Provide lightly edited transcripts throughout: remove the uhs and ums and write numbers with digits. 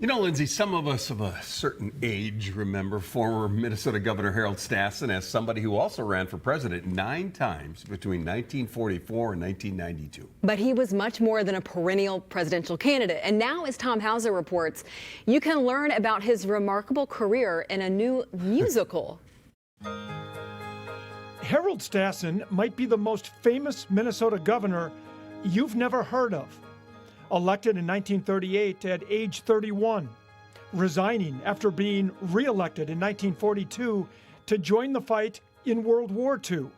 You know, Lindsay, some of us of a certain age remember former Minnesota Governor Harold Stassen as somebody who also ran for president 9 times between 1944 and 1992. But he was much more than a perennial presidential candidate. And now, as Tom Hauser reports, you can learn about his remarkable career in a new musical. Harold Stassen might be the most famous Minnesota governor you've never heard of. Elected in 1938 at age 31, resigning after being re-elected in 1942 to join the fight in World War II,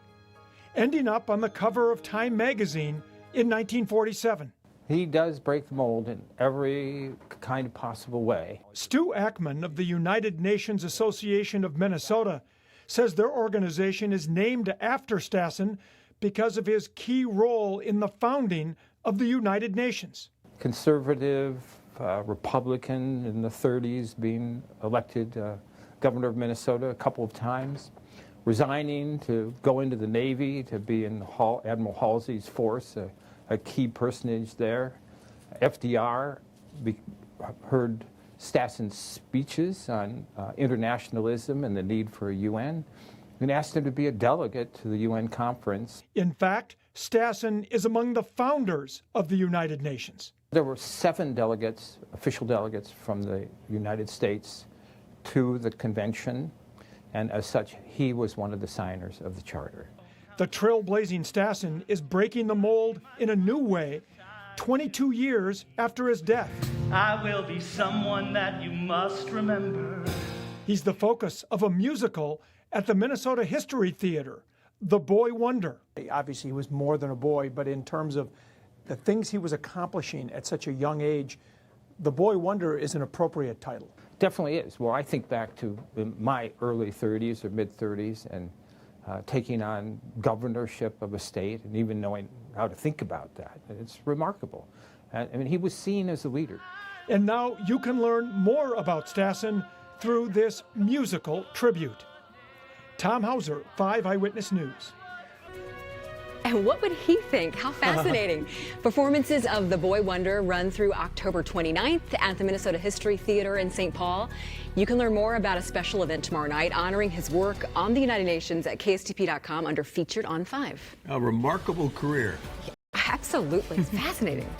ending up on the cover of Time magazine in 1947. He does break the mold in every kind of possible way. Stu Ackman of the United Nations Association of Minnesota says their organization is named after Stassen because of his key role in the founding of the United Nations. Conservative, Republican in the 30s, being elected governor of Minnesota a couple of times, resigning to go into the Navy to be in Admiral Halsey's force, a key personage there. FDR heard Stassen's speeches on internationalism and the need for a UN and asked him to be a delegate to the UN conference. In fact, Stassen is among the founders of the United Nations. There were 7 delegates, official delegates from the United States to the convention, and as such, he was one of the signers of the charter. The trailblazing Stassen is breaking the mold in a new way 22 years after his death. I will be someone that you must remember. He's the focus of a musical at the Minnesota History Theater, The Boy Wonder. Obviously, he was more than a boy, but in terms of the things he was accomplishing at such a young age, The Boy Wonder is an appropriate title. Definitely is. Well, I think back to my early 30s or mid-30s and taking on governorship of a state and even knowing how to think about that. It's remarkable. I mean, he was seen as a leader. And now you can learn more about Stassen through this musical tribute. Tom Hauser, 5 Eyewitness News. And what would he think? How fascinating. Performances of The Boy Wonder run through October 29th at the Minnesota History Theater in St. Paul. You can learn more about a special event tomorrow night honoring his work on the United Nations at KSTP.com under Featured on 5. A remarkable career. Absolutely. It's fascinating.